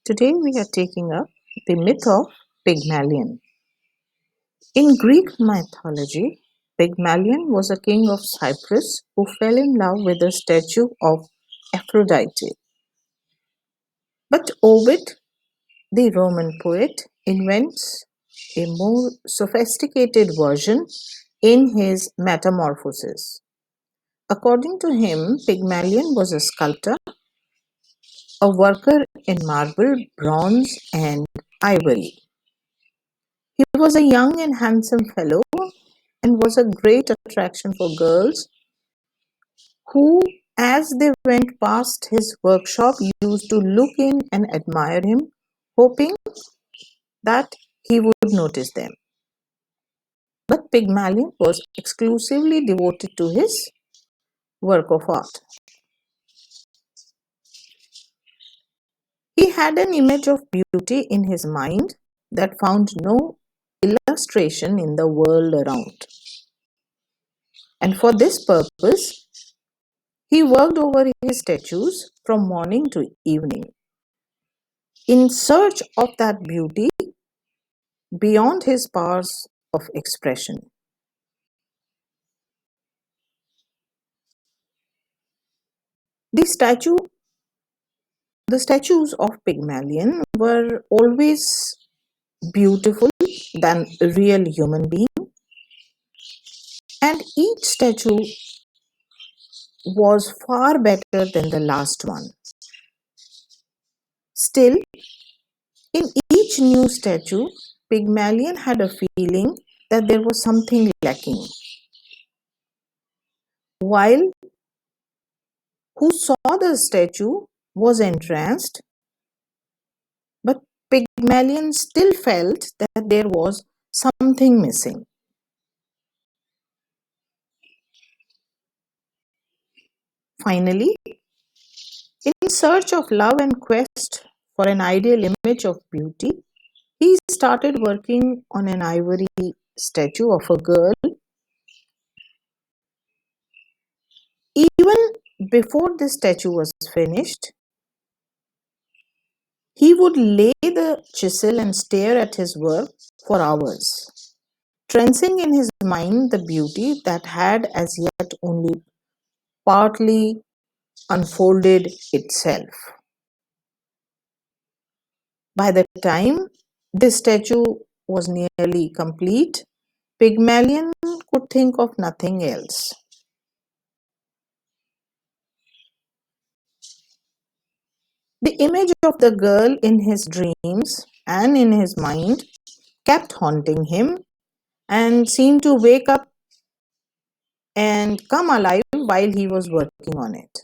Today we are taking up the myth of Pygmalion. In Greek mythology, Pygmalion was a king of Cyprus who fell in love with a statue of Aphrodite. But Ovid, the Roman poet, invents a more sophisticated version in his Metamorphoses. According to him, Pygmalion was a sculptor, a worker in marble, bronze, and ivory. He was a young and handsome fellow and was a great attraction for girls who, as they went past his workshop, used to look in and admire him, hoping that he would notice them. But Pygmalion was exclusively devoted to his work of art. He had an image of beauty in his mind that found no illustration in the world around. And for this purpose, he worked over his statues from morning to evening, in search of that beauty beyond his powers of expression. The statue, the statues of Pygmalion were always beautiful than a real human being, and each statue was far better than the last one. Still, in each new statue, Pygmalion had a feeling that there was something lacking. While who saw the statue was entranced, but Pygmalion still felt that there was something missing. Finally, in search of love and quest for an ideal image of beauty, he started working on an ivory statue of a girl. Even before the statue was finished, he would lay the chisel and stare at his work for hours, trancing in his mind the beauty that had as yet only partly unfolded itself. By the time this statue was nearly complete, Pygmalion could think of nothing else. The image of the girl in his dreams and in his mind kept haunting him and seemed to wake up and come alive while he was working on it.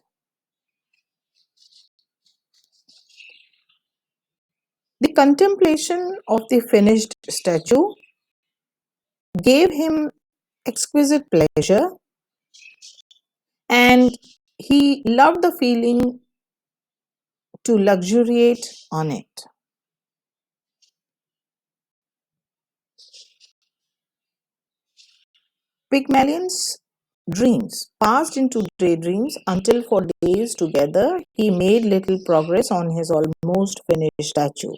The contemplation of the finished statue gave him exquisite pleasure, and he loved the feeling to luxuriate on it. Pygmalion's dreams passed into daydreams until for days together he made little progress on his almost finished statue.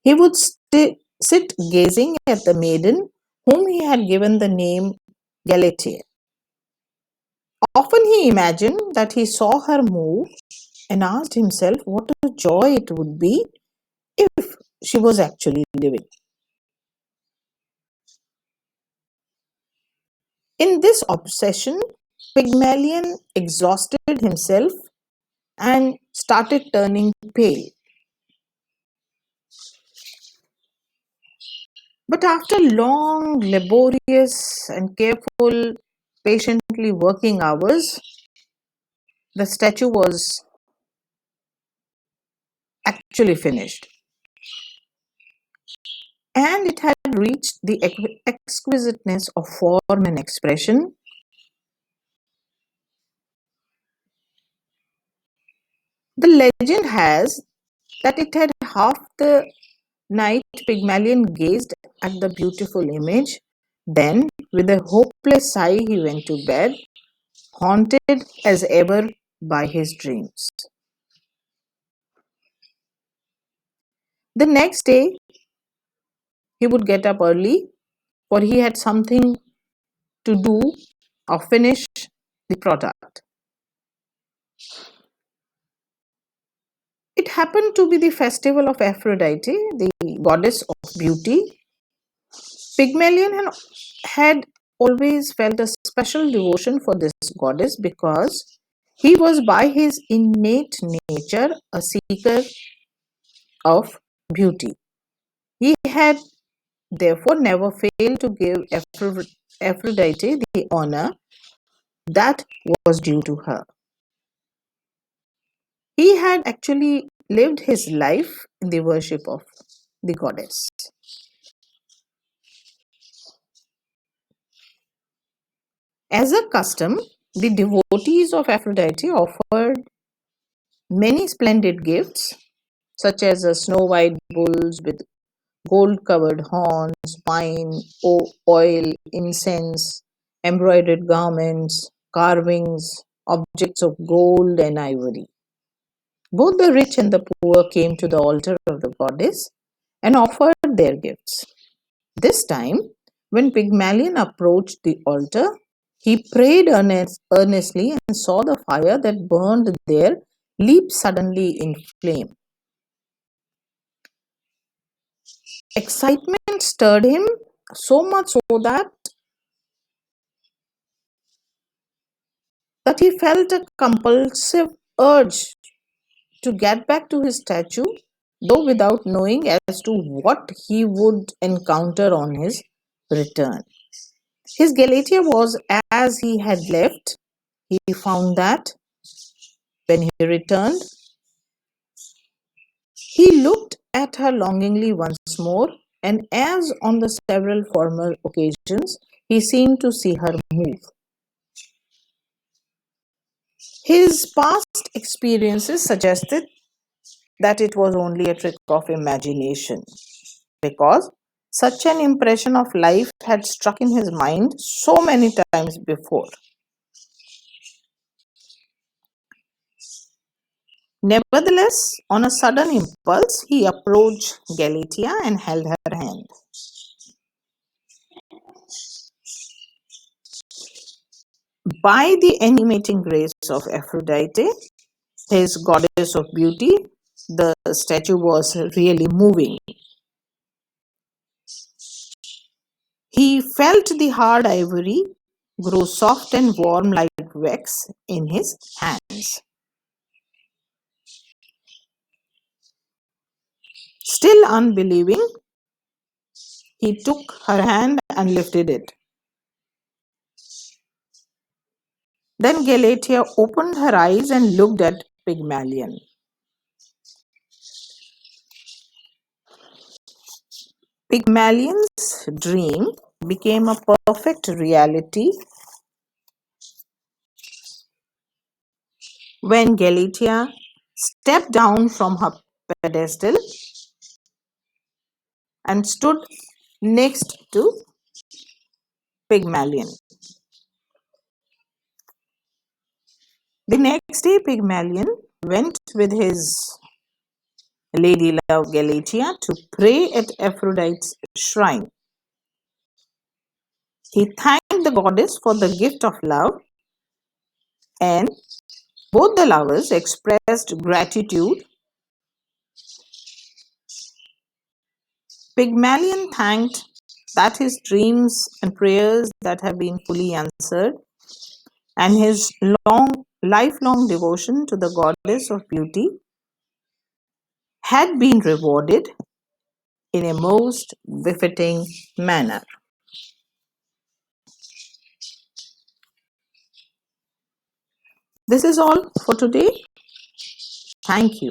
He would sit gazing at the maiden whom he had given the name Galatea. Often he imagined that he saw her move and asked himself what a joy it would be if she was actually living. In this obsession, Pygmalion exhausted himself and started turning pale. But after long, laborious, and careful, patiently working hours, the statue was actually finished. And it had reached the exquisiteness of form and expression. The legend has that it had half the night Pygmalion gazed at the beautiful image. Then, with a hopeless sigh, he went to bed, haunted as ever by his dreams. The next day, he would get up early, for he had something to do or finish the product. It happened to be the festival of Aphrodite, the goddess of beauty. Pygmalion had always felt a special devotion for this goddess because he was by his innate nature a seeker of beauty. He had therefore never failed to give Aphrodite the honor that was due to her. He had actually lived his life in the worship of the goddess. As a custom, the devotees of Aphrodite offered many splendid gifts, such as a snow white bulls with gold covered horns, wine, oil, incense, embroidered garments, carvings, objects of gold and ivory. Both the rich and the poor came to the altar of the goddess and offered their gifts. This time, when Pygmalion approached the altar, he prayed earnestly and saw the fire that burned there leap suddenly in flame. Excitement stirred him so much so that he felt a compulsive urge to get back to his statue, though without knowing as to what he would encounter on his return. His Galatea was as he had left. He found that when he returned, he looked at her longingly once more, and as on the several former occasions, he seemed to see her move. His past experiences suggested that it was only a trick of imagination, because such an impression of life had struck in his mind so many times before. Nevertheless, on a sudden impulse, he approached Galatea and held her hand. By the animating grace of Aphrodite, his goddess of beauty, the statue was really moving. He felt the hard ivory grow soft and warm like wax in his hands. Still unbelieving, he took her hand and lifted it. Then Galatea opened her eyes and looked at Pygmalion. Pygmalion's dream became a perfect reality when Galatea stepped down from her pedestal and stood next to Pygmalion. The next day, Pygmalion went with his lady love Galatea to pray at Aphrodite's shrine. He thanked the goddess for the gift of love, and both the lovers expressed gratitude. Pygmalion thanked that his dreams and prayers that have been fully answered, and his lifelong devotion to the goddess of beauty had been rewarded in a most befitting manner. This is all for today. Thank you.